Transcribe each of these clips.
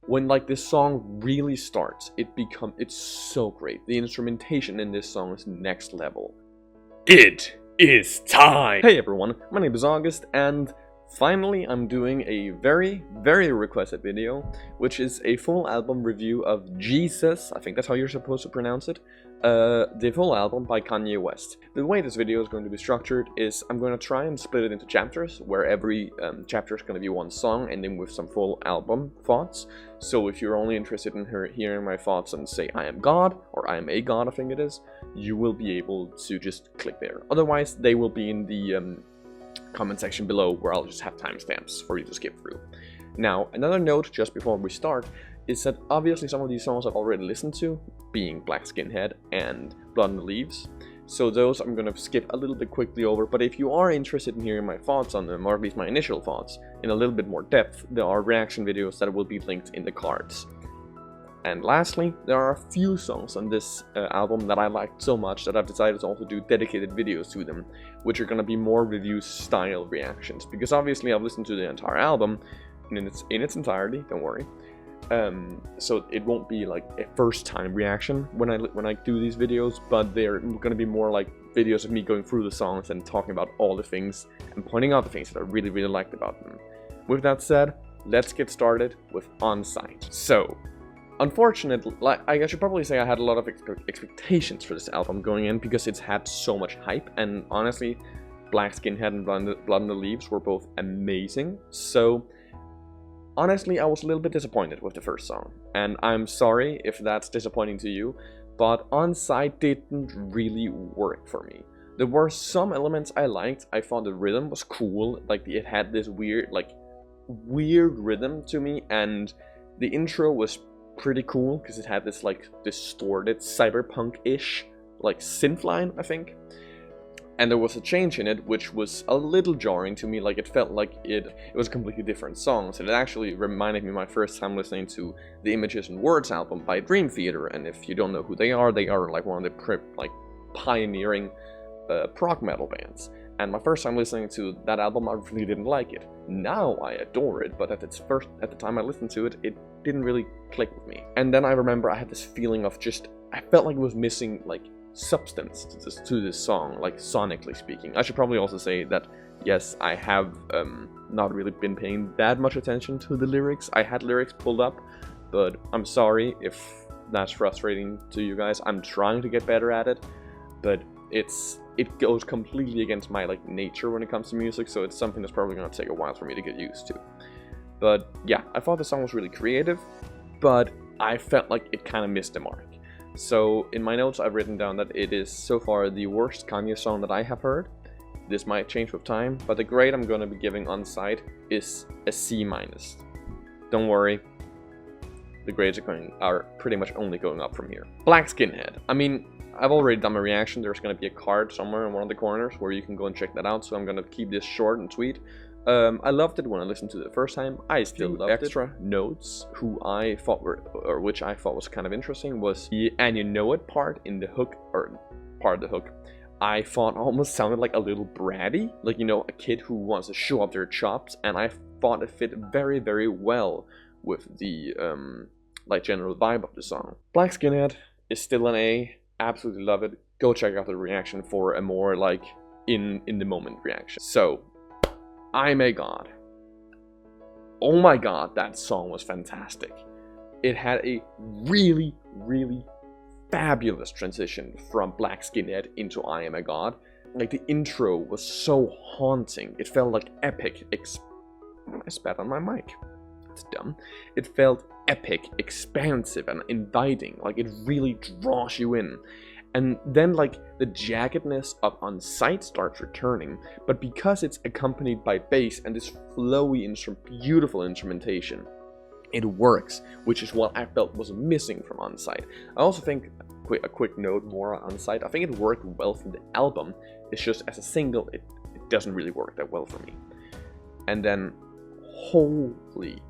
When like this song really starts, it's so great. The instrumentation in this song is next level. It is time! Hey everyone, my name is August, and finally I'm doing a very, very requested video, which is a full album review of Yeezus, I think that's how you're supposed to pronounce it, the full album by Kanye West. The way this video is going to be structured is I'm going to try and split it into chapters, where every chapter is going to be one song, and then with some full album thoughts. So if you're only interested in hearing my thoughts on, say, I Am God, or I Am a God, I think it is, you will be able to just click there. Otherwise, they will be in the comment section below, where I'll just have timestamps for you to skip through. Now, another note just before we start is that obviously some of these songs I've already listened to, being Black Skinhead and Blood on the Leaves, so those I'm going to skip a little bit quickly over. But if you are interested in hearing my thoughts on them, or at least my initial thoughts, in a little bit more depth, there are reaction videos that will be linked in the cards. And lastly, there are a few songs on this album that I liked so much that I've decided to also do dedicated videos to them, which are going to be more review-style reactions. Because obviously I've listened to the entire album in its entirety, don't worry. So it won't be like a first-time reaction when I do these videos, but they're going to be more like videos of me going through the songs and talking about all the things and pointing out the things that I really, really liked about them. With that said, let's get started with On Sight. So, unfortunately, I should probably say I had a lot of expectations for this album going in because it's had so much hype, and honestly, Black Skinhead and Blood on the Leaves were both amazing. So, honestly, I was a little bit disappointed with the first song, and I'm sorry if that's disappointing to you, but On Sight didn't really work for me. There were some elements I liked. I thought the rhythm was cool, like it had this weird rhythm to me, and the intro was pretty cool because it had this like distorted cyberpunk-ish like synth line, I think. And there was a change in it which was a little jarring to me. Like it felt like it was a completely different song. So it actually reminded me of my first time listening to the Images and Words album by Dream Theater. And if you don't know who they are like one of the pioneering prog metal bands. And my first time listening to that album, I really didn't like it. Now I adore it, but at the time I listened to it, it didn't really click with me. And then I remember I had this feeling of I felt like it was missing like substance to this song, like sonically speaking. I should probably also say that yes, I have not really been paying that much attention to the lyrics. I had lyrics pulled up, but I'm sorry if that's frustrating to you guys. I'm trying to get better at it, but it goes completely against my like nature when it comes to music, so it's something that's probably going to take a while for me to get used to. But yeah, I thought the song was really creative, but I felt like it kind of missed the mark. So in my notes I've written down that it is so far the worst Kanye song that I have heard. This might change with time, but the grade I'm going to be giving On Sight is a C-. Don't worry, the grades are pretty much only going up from here. Black Skinhead. I mean, I've already done my reaction. There's going to be a card somewhere in one of the corners where you can go and check that out, so I'm going to keep this short and sweet. I loved it when I listened to it the first time. I still loved it. Extra notes which I thought was kind of interesting was the "and you know it" part in the hook, or part of the hook. I thought almost sounded like a little bratty, like, you know, a kid who wants to show off their chops, and I thought it fit very, very well with the like general vibe of the song. Black Skinhead is still an A. Absolutely love it. Go check out the reaction for a more like in the moment reaction. So, I'm a God. Oh my god, that song was fantastic. It had a really, really fabulous transition from Black Skinhead into I Am a God. Like, the intro was so haunting. It felt like epic. I spat on my mic. It's dumb. It felt epic, expansive, and inviting. Like, it really draws you in. And then, like, the jaggedness of On Sight starts returning, but because it's accompanied by bass and this flowy, beautiful instrumentation, it works, which is what I felt was missing from On Sight. I also think, a quick note more on On Sight, I think it worked well for the album. It's just, as a single, it doesn't really work that well for me. And then, holy...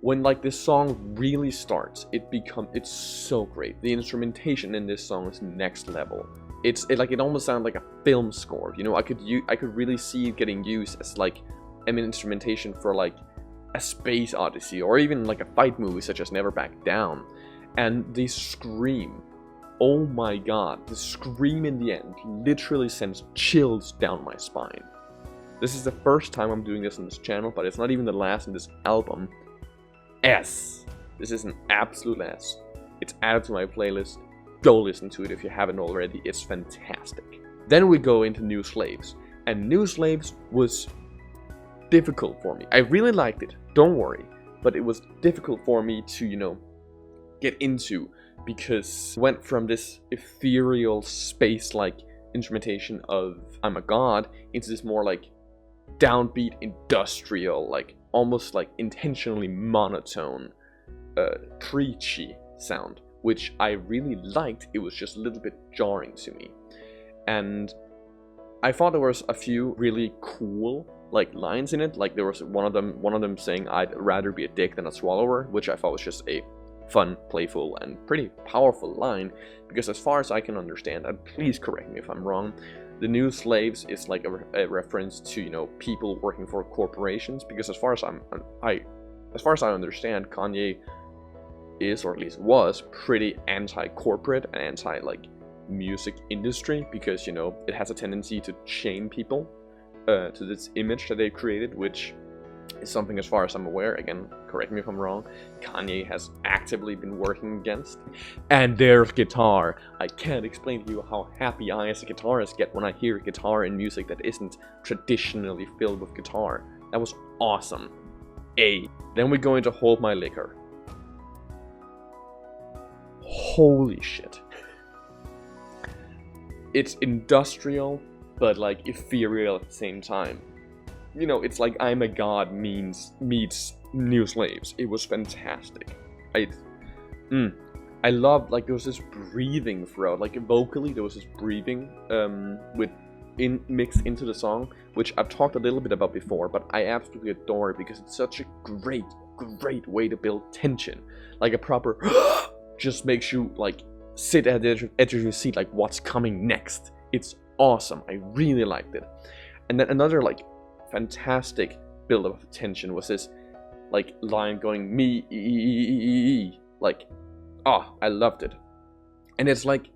when like this song really starts, it's so great. The instrumentation in this song is next level. It almost sounds like a film score. You know, I could really see it getting used as like an instrumentation for like a space odyssey, or even like a fight movie such as Never Back Down. And they scream. Oh my god, the scream in the end literally sends chills down my spine. This is the first time I'm doing this on this channel, but it's not even the last in this album. S. This is an absolute S. It's added to my playlist. Go listen to it if you haven't already. It's fantastic. Then we go into New Slaves. And New Slaves was difficult for me. I really liked it, don't worry. But it was difficult for me to, you know, get into, because it went from this ethereal space-like instrumentation of I'm a God into this more like downbeat industrial, like almost like intentionally monotone, preachy sound, which I really liked. It was just a little bit jarring to me. And I thought there was a few really cool like lines in it. Like there was one of them saying I'd rather be a dick than a swallower, which I thought was just a fun, playful, and pretty powerful line, because as far as I can understand, and please correct me if I'm wrong, the New Slaves is like a reference to, you know, people working for corporations, because as far as I understand, Kanye is, or at least was, pretty anti-corporate and anti-like music industry, because, you know, it has a tendency to chain people to this image that they created, which is something, as far as I'm aware, again, correct me if I'm wrong, Kanye has actively been working against. And there's guitar. I can't explain to you how happy I as a guitarist get when I hear guitar in music that isn't traditionally filled with guitar. That was awesome. Then we go into Hold My Liquor. Holy shit. It's industrial, but like ethereal at the same time. You know, it's like I'm a God meets New Slaves. It was fantastic. I loved, like, there was this breathing throughout, like vocally there was this breathing mixed into the song, which I've talked a little bit about before, but I absolutely adore it because it's such a great way to build tension. Like a proper just makes you like sit at the edge of your seat, like what's coming next. It's awesome. I really liked it. And then another like fantastic build-up of tension was this like line going me, like, oh, I loved it. And it's like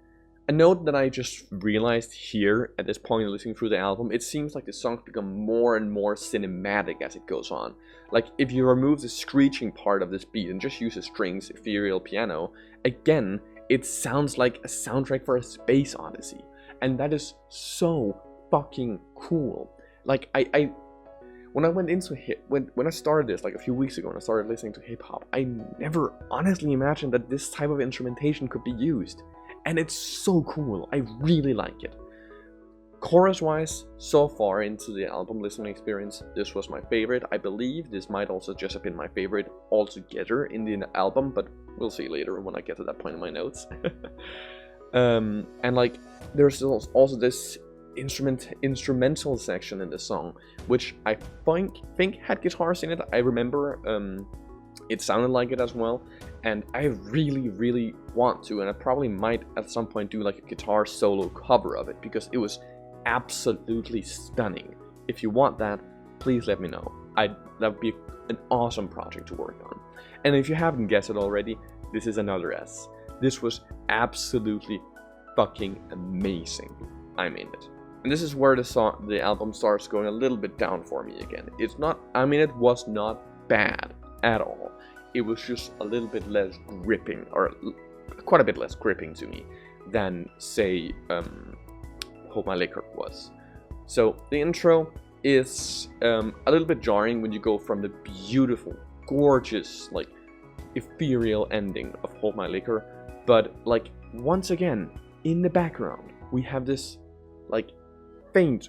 a note that I just realized here at this point in listening through the album. It seems like the songs become more and more cinematic as it goes on. Like if you remove the screeching part of this beat and just use the strings, ethereal piano, again, it sounds like a soundtrack for a space odyssey. And that is so fucking cool. Like when I went into when I started this like a few weeks ago and I started listening to hip hop, I never honestly imagined that this type of instrumentation could be used. And it's so cool. I really like it. Chorus wise, so far into the album listening experience, this was my favorite. I believe this might also just have been my favorite altogether in the album, but we'll see later when I get to that point in my notes. And like there's also this instrumental section in the song, which I think had guitars in it. I remember it sounded like it as well, and I really want to, and I probably might at some point do like a guitar solo cover of it, because it was absolutely stunning. If you want that, please let me know. That would be an awesome project to work on. And if you haven't guessed it already, this is another S. This was absolutely fucking amazing. I'm in it. And this is where the album starts going a little bit down for me again. It was not bad at all. It was just a little bit less gripping, or quite a bit less gripping to me than, say, Hold My Liquor was. So the intro is a little bit jarring when you go from the beautiful, gorgeous, like ethereal ending of Hold My Liquor, but like once again in the background we have this like faint,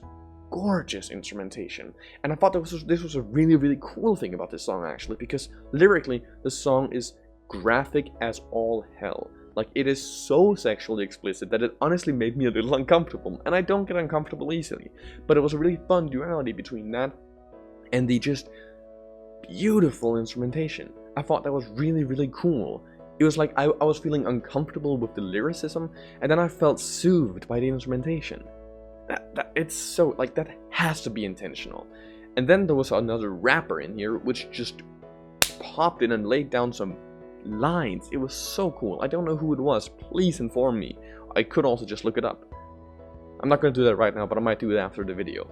gorgeous instrumentation. And I thought this was a really cool thing about this song, actually, because lyrically the song is graphic as all hell. Like, it is so sexually explicit that it honestly made me a little uncomfortable, and I don't get uncomfortable easily. But it was a really fun duality between that and the just beautiful instrumentation. I thought that was really cool. It was like I was feeling uncomfortable with the lyricism, and then I felt soothed by the instrumentation. It's so, like, that has to be intentional. And then there was another rapper in here, which just popped in and laid down some lines. It was so cool. I don't know who it was. Please inform me. I could also just look it up. I'm not going to do that right now, but I might do it after the video.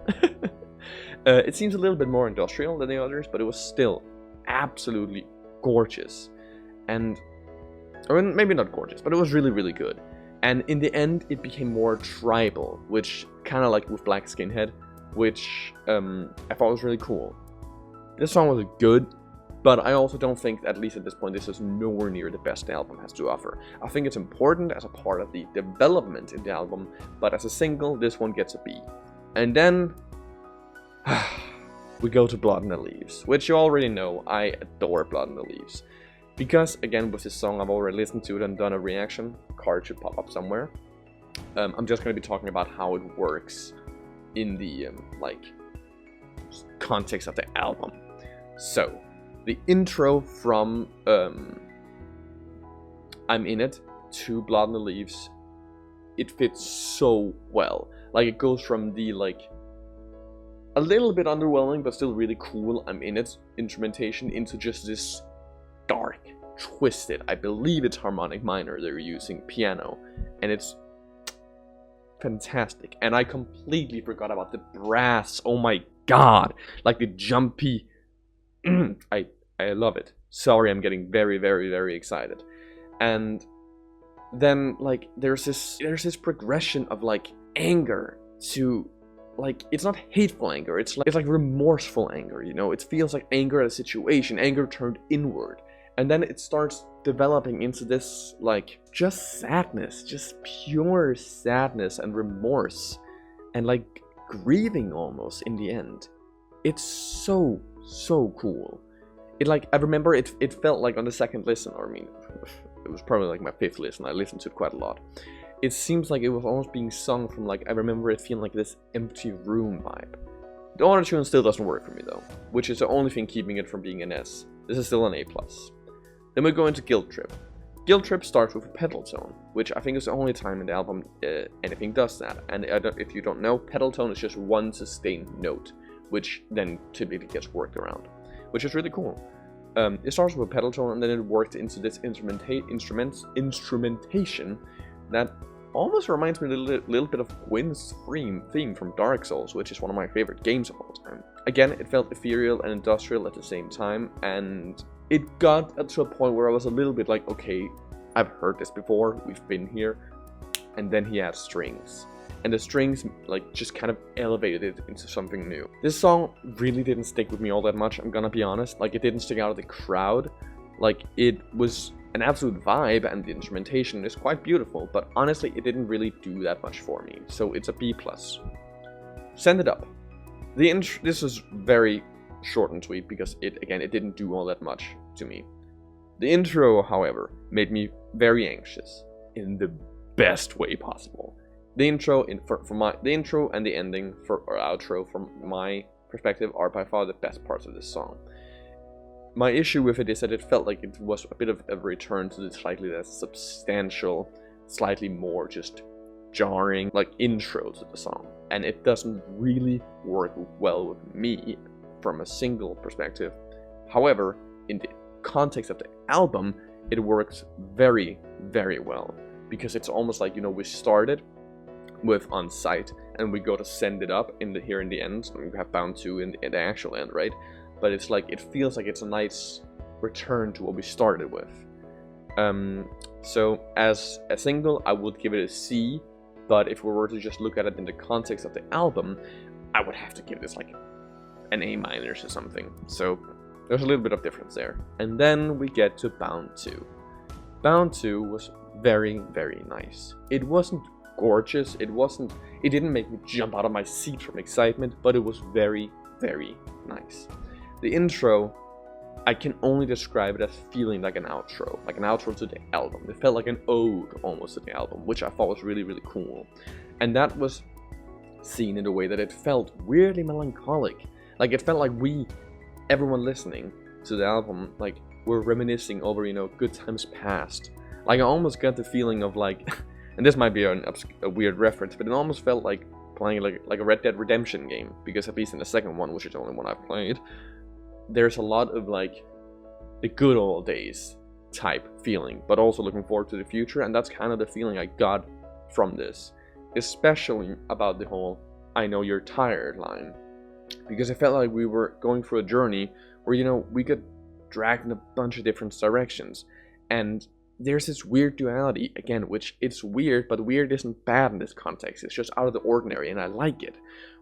It seems a little bit more industrial than the others, but it was still absolutely gorgeous. And, or maybe not gorgeous, but it was really, really good. And in the end, it became more tribal, which kind of like with Black Skinhead, which I thought was really cool. This song was good, but I also don't think, at least at this point, this is nowhere near the best the album has to offer. I think it's important as a part of the development in the album, but as a single, this one gets a B. And then we go to Blood in the Leaves, which you already know. I adore Blood in the Leaves. Because, again, with this song, I've already listened to it and done a reaction. Card should pop up somewhere. I'm just going to be talking about how it works in the, context of the album. So, the intro from I'm In It to Blood in the Leaves, it fits so well. Like, it goes from the, a little bit underwhelming, but still really cool I'm In It instrumentation into just this dark, twisted, I believe it's harmonic minor they're using, piano, and it's fantastic. And I completely forgot about the brass. Oh my god, like the jumpy. I love it. Sorry, I'm getting very, very, very excited. And then there's this progression of anger to it's not hateful anger, it's like remorseful anger, you know. It feels like anger at a situation, anger turned inward. And then it starts developing into this, just sadness, just pure sadness and remorse. And, grieving almost in the end. It's so, so cool. I remember it felt like on the second listen, or it was probably my fifth listen, I listened to it quite a lot. It seems like it was almost being sung from, I remember it feeling like this empty room vibe. The auto-tune still doesn't work for me, though, which is the only thing keeping it from being an S. This is still an A+. Then we go into Guilt Trip. Guilt Trip starts with a pedal tone, which I think is the only time in the album anything does that. And if you don't know, pedal tone is just one sustained note, which then typically gets worked around, which is really cool. It starts with a pedal tone, and then it worked into this instrumentation that almost reminds me a little bit of Gwyn's theme from Dark Souls, which is one of my favorite games of all time. Again, it felt ethereal and industrial at the same time, and it got to a point where I was a little bit okay, I've heard this before, we've been here. And then he adds strings. And the strings, just kind of elevated it into something new. This song really didn't stick with me all that much, I'm gonna be honest. It didn't stick out of the crowd. It was an absolute vibe, and the instrumentation is quite beautiful, but honestly, it didn't really do that much for me. So it's a B+. Send It Up. This is very short and sweet because it didn't do all that much to me. The intro, however, made me very anxious in the best way possible. The intro the intro and the ending or outro from my perspective are by far the best parts of this song. My issue with it is that it felt like it was a bit of a return to the slightly less substantial, slightly more just jarring intro to the song, and it doesn't really work well with me from a single perspective. However, in the context of the album, it works very, very well, because it's almost we started with On Sight and we go to Send It Up here in the end, and we have Bound to in the actual end, right? But it's it feels like it's a nice return to what we started with. So as a single, I would give it a C, but if we were to just look at it in the context of the album, I would have to give this an A- or something. So there's a little bit of difference there. And then we get to Bound to. Bound to was very, very nice. It wasn't gorgeous, it didn't make me jump out of my seat from excitement, but it was very, very nice. The intro, I can only describe it as feeling like an outro to the album. It felt like an ode almost to the album, which I thought was really, really cool. And that was seen in a way that it felt weirdly melancholic. It felt like everyone listening to the album, were reminiscing over, good times past. I almost got the feeling of and this might be a weird reference, but it almost felt like playing like a Red Dead Redemption game, because at least in the second one, which is the only one I've played, there's a lot of the good old days type feeling, but also looking forward to the future, and that's kind of the feeling I got from this, especially about the whole "I know you're tired" line, because I felt like we were going through a journey where, you know, we got dragged in a bunch of different directions, and there's this weird duality again, which it's weird, but weird isn't bad in this context, it's just out of the ordinary, and I like it,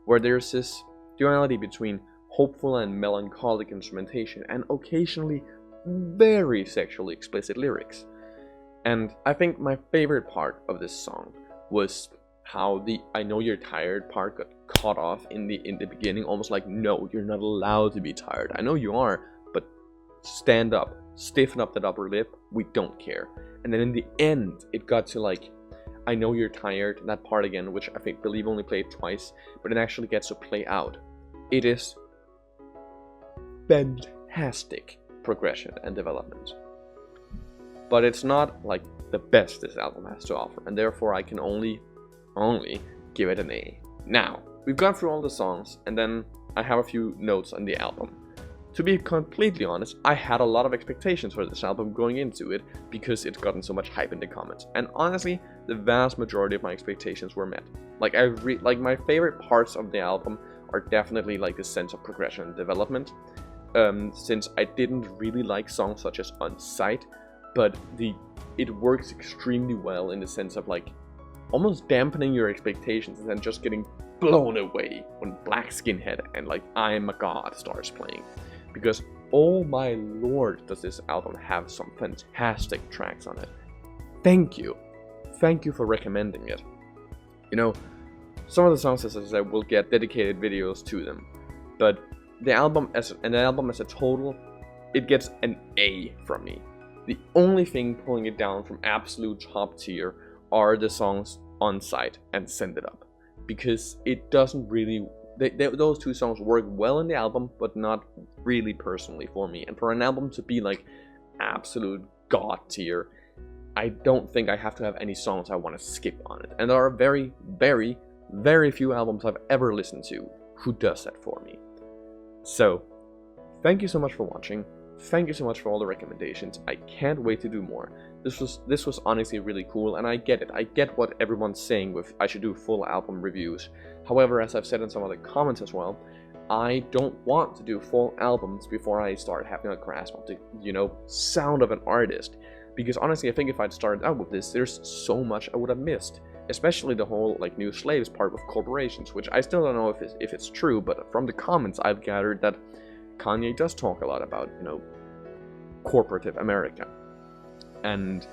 where there's this duality between hopeful and melancholic instrumentation and occasionally very sexually explicit lyrics. And I think my favorite part of this song was how the "I know you're tired" part got cut off in the beginning, almost like, no, you're not allowed to be tired. I know you are, but stand up, stiffen up that upper lip, we don't care. And then in the end, it got to like, "I know you're tired," that part again, which I believe only played twice, but it actually gets to play out. It is fantastic progression and development, but it's not like the best this album has to offer, and therefore I can only give it an A. Now, we've gone through all the songs, and then I have a few notes on the album. To be completely honest, I had a lot of expectations for this album going into it because it's gotten so much hype in the comments, and honestly, the vast majority of my expectations were met. Like my favorite parts of the album are definitely like the sense of progression and development. Since I didn't really like songs such as On Sight, but it works extremely well in the sense of like almost dampening your expectations and then just getting blown away when Black Skinhead and like I Am a God starts playing. Because oh my lord, does this album have some fantastic tracks on it. Thank you for recommending it. You know, some of the songs, as I said, will get dedicated videos to them, but the album as a total, it gets an A from me. The only thing pulling it down from absolute top tier are the songs On Sight and Send It Up, because it doesn't really, those two songs work well in the album, but not really personally for me. And for an album to be like absolute god tier, I don't think I have to have any songs I want to skip on it. And there are very, very, very few albums I've ever listened to who does that for me. So, thank you so much for watching. Thank you so much for all the recommendations. I can't wait to do more. This was honestly really cool, and I get it. I get what everyone's saying with I should do full album reviews. However, as I've said in some other comments as well, I don't want to do full albums before I start having a grasp of the, you know, sound of an artist. Because honestly, I think if I'd started out with this, there's so much I would have missed. Especially the whole like New Slaves part with corporations, which I still don't know if it's true, but from the comments I've gathered that Kanye does talk a lot about, you know, corporative America. And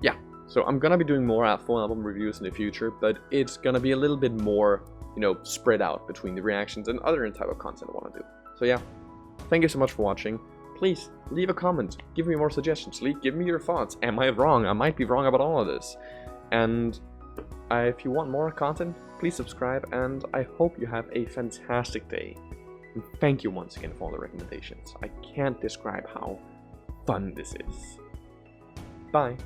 yeah, so I'm gonna be doing more full album reviews in the future, but it's gonna be a little bit more, you know, spread out between the reactions and other type of content I want to do. So yeah, thank you so much for watching. Please leave a comment, give me more suggestions, give me your thoughts. Am I wrong? I might be wrong about all of this. And if you want more content, please subscribe, and I hope you have a fantastic day. And thank you once again for all the recommendations. I can't describe how fun this is. Bye.